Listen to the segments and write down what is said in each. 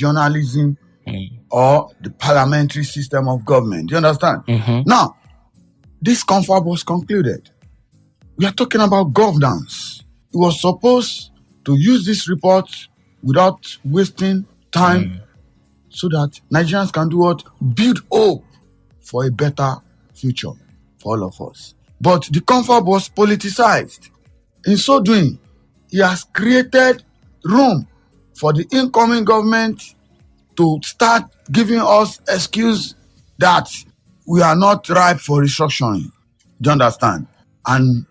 journalism or the parliamentary system of government. Do you understand? Now, this confab was concluded. We are talking about governance. It was supposed to use this report without wasting time so that Nigerians can do what? Build hope for a better future for all of us. But the confab was politicized. In so doing, he has created room for the incoming government to start giving us excuse that we are not ripe for restructuring. Do you understand? And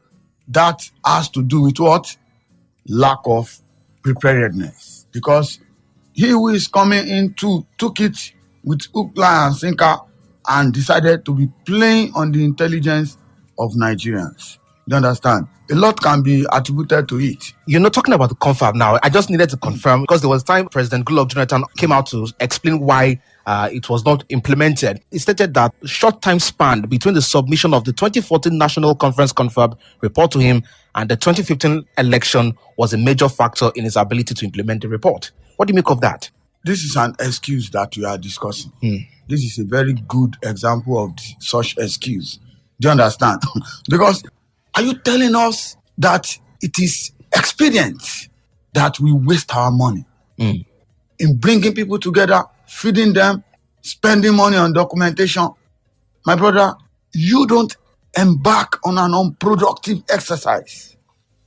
that has to do with what? Lack of preparedness. Because he who is coming in took it with hook, line, and sinker and decided to be playing on the intelligence of Nigerians. Do you understand? A lot can be attributed to it. You're not talking about the confab now. I just needed to confirm because there was time President Goodluck Jonathan came out to explain why it was not implemented. He stated that short time span between the submission of the 2014 National Conference confab report to him and the 2015 election was a major factor in his ability to implement the report. What do you make of that? This is an excuse that we are discussing. This is a very good example of such excuse. Do you understand? Because are you telling us that it is expedient that we waste our money in bringing people together, feeding them, spending money on documentation? My brother, you don't embark on an unproductive exercise.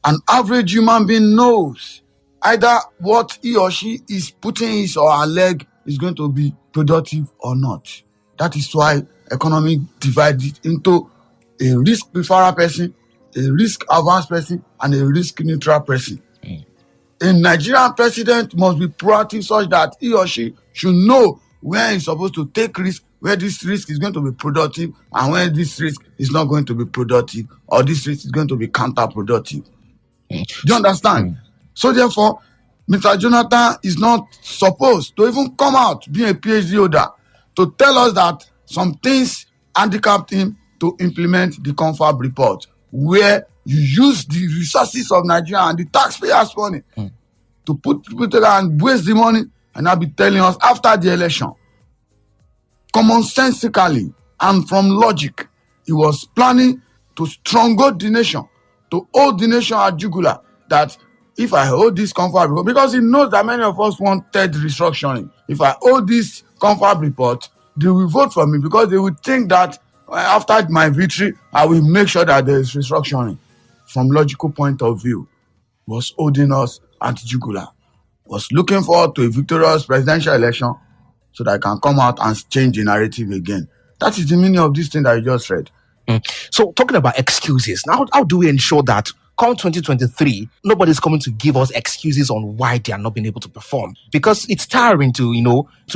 An average human being knows either what he or she is putting his or her leg is going to be productive or not. That is why economy divided into a risk preferred person, a risk averse person, and a risk neutral person. A Nigerian president must be proactive such that he or she should know where he's supposed to take risk, where this risk is going to be productive, and where this risk is not going to be productive, or this risk is going to be counterproductive. Do you understand? So therefore, Mr. Jonathan is not supposed to even come out, being a PhD holder, to tell us that some things handicapped him to implement the confab report, where you use the resources of Nigeria and the taxpayers' money to put people together and waste the money, and I'll be telling us after the election, commonsensically and from logic, he was planning to stronghold the nation, to hold the nation at jugular, that if I hold this confab report, because he knows that many of us wanted restructuring, if I hold this confab report, they will vote for me because they would think that after my victory, I will make sure that there is restructuring. From logical point of view, was holding us at jugular, was looking forward to a victorious presidential election so that I can come out and change the narrative again. That is the meaning of this thing that you just read. So talking about excuses, now how do we ensure that come 2023, nobody's coming to give us excuses on why they are not being able to perform? Because it's tiring to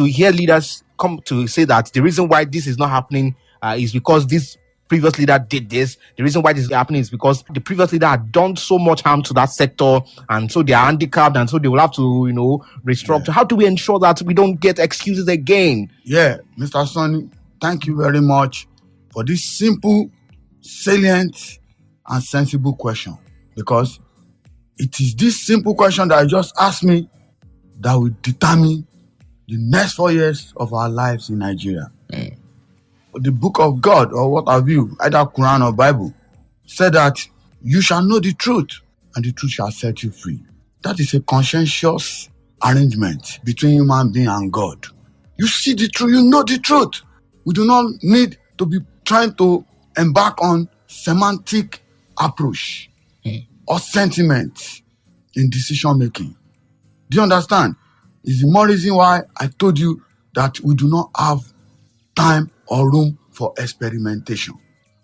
hear leaders come to say that the reason why this is not happening is because this previous leader did this. The reason why this is happening is because the previous leader had done so much harm to that sector, and so they are handicapped, and so they will have to, restructure. How do we ensure that we don't get excuses again? Yeah, Mr. Sonny, thank you very much for this simple, salient, and sensible question. Because it is this simple question that I just asked me that will determine the next 4 years of our lives in Nigeria. The book of God, or what have you, either Quran or Bible, said that you shall know the truth and the truth shall set you free. That is a conscientious arrangement between human being and God. You see the truth, you know the truth. We do not need to be trying to embark on semantic approach or sentiment in decision making. Do you understand? It's the more reason why I told you that we do not have time or room for experimentation.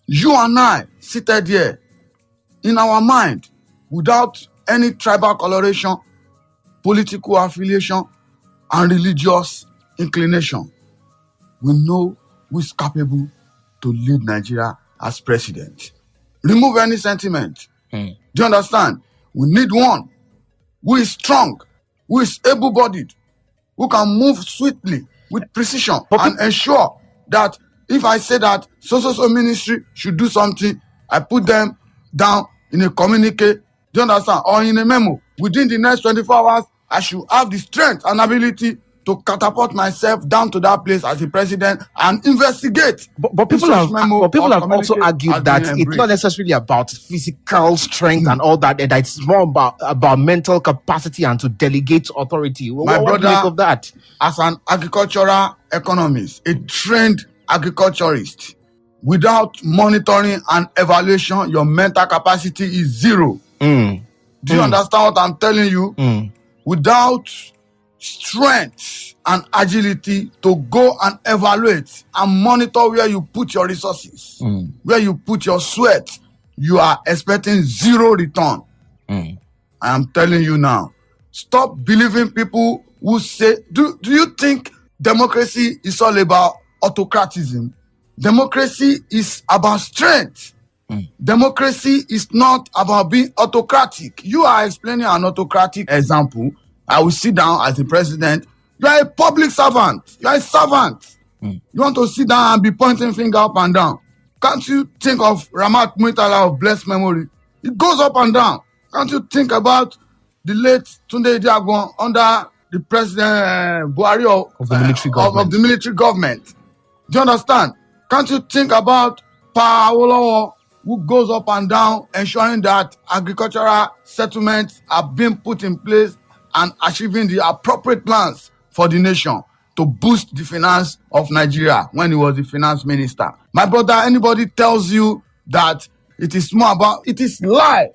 You and I seated here in our mind without any tribal coloration, political affiliation, and religious inclination. We know who is capable to lead Nigeria as president. Remove any sentiment. Do you understand? We need one who is strong, who is able-bodied, who can move swiftly with precision and ensure that if I say that so ministry should do something, I put them down in a communique, do you understand, or in a memo. Within the next 24 hours, I should have the strength and ability to catapult myself down to that place as a president and investigate. But people If have, such memo but people or have also communique has argued that been it's embraced. not necessarily about physical strength and all that. That it's more about mental capacity and to delegate authority. My What do you make of that? As an agricultural economist, a trained agriculturist, without monitoring and evaluation, your mental capacity is zero. Do you understand what I'm telling you? Without strength and agility to go and evaluate and monitor where you put your resources, where you put your sweat, you are expecting zero return. I am telling you now, stop believing people who say, do you think democracy is all about autocratism? Democracy is about strength. Democracy is not about being autocratic. You are explaining an autocratic example. I will sit down as the president. You are a public servant. You are a servant. You want to sit down and be pointing finger up and down. Can't you think of Ramat Muitala of blessed memory? It goes up and down. Can't you think about the late Tunde Diagon under the president Buhari Of the military government. of the military government? Do you understand? Can't you think about Paolo, who goes up and down, ensuring that agricultural settlements are being put in place and achieving the appropriate plans for the nation to boost the finance of Nigeria when he was the finance minister? My brother, anybody tells you that it is more about, it is lie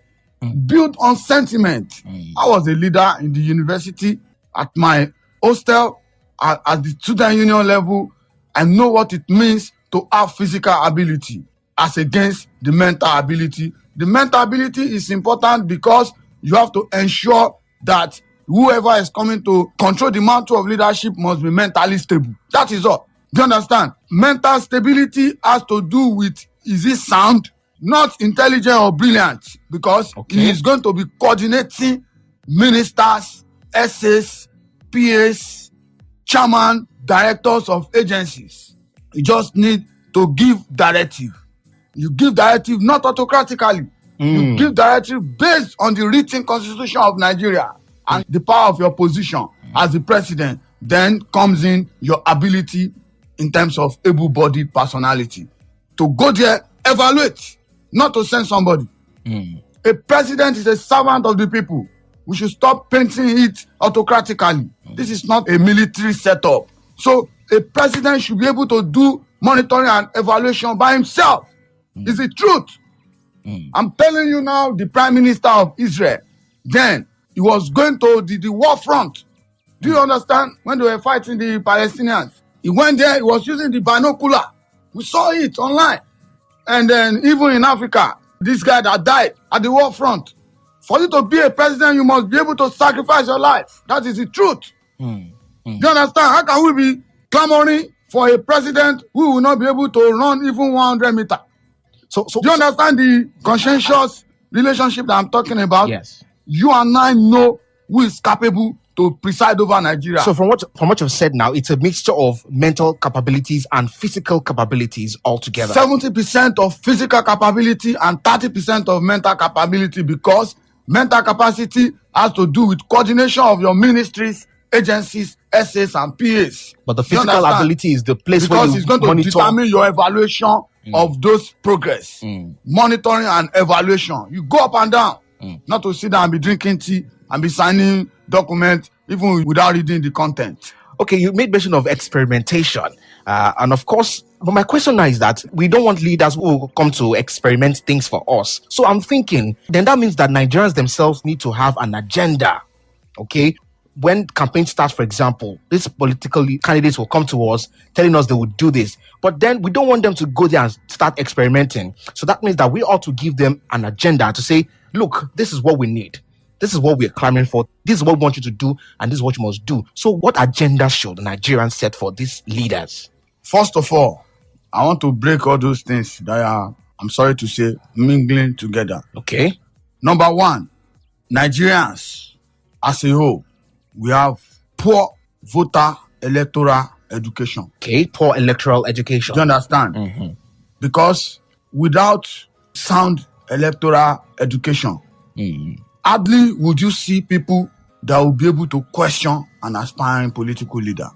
built on sentiment. I was a leader in the university at my hostel at the student union level. I know what it means to have physical ability as against the mental ability. The mental ability is important because you have to ensure that whoever is coming to control the mantle of leadership must be mentally stable. That is all. Do you understand? Mental stability has to do with, is he sound, not intelligent or brilliant, because he is going to be coordinating ministers, SAs, PAs, chairman, directors of agencies. You just need to give directive. You give directive not autocratically. You give directive based on the written constitution of Nigeria and the power of your position as the president. Then comes in your ability in terms of able-bodied personality. To go there, evaluate, not to send somebody. A president is a servant of the people. We should stop painting it autocratically. This is not a military setup. So a president should be able to do monitoring and evaluation by himself. It's the truth. I'm telling you now, the prime minister of Israel, then he was going to the war front. Do you understand? When they were fighting the Palestinians, he went there, he was using the binocular. We saw it online. And then even in Africa, this guy that died at the war front. For you to be a president, you must be able to sacrifice your life. That is the truth. Do you understand? How can we be clamoring for a president who will not be able to run even 100 meters? Do you understand the conscientious relationship that I'm talking about? Yes. You and I know who is capable to preside over Nigeria. So from what you've said now, it's a mixture of mental capabilities and physical capabilities altogether. 70% of physical capability and 30% of mental capability, because mental capacity has to do with coordination of your ministries, agencies, SAs, and PAs. But the physical ability is the place where because you it's going to monitor. determine your evaluation of those progress. Monitoring and evaluation. You go up and down, not to sit down and be drinking tea and be signing documents even without reading the content. Okay, you made mention of experimentation. And of course, but my question now is that we don't want leaders who will come to experiment things for us. So I'm thinking, then that means that Nigerians themselves need to have an agenda. Okay? When campaign starts, for example, these political candidates will come to us telling us they would do this. But then we don't want them to go there and start experimenting. So that means that we ought to give them an agenda to say, look, this is what we need. This is what we're clamoring for. This is what we want you to do. And this is what you must do. So what agenda should the Nigerians set for these leaders? First of all, I want to break all those things that are, I'm sorry to say, mingling together. Okay. Number one, Nigerians as a whole, we have poor voter electoral education. Okay, poor electoral education. Do you understand? Because without sound electoral education, hardly would you see people that will be able to question an aspiring political leader.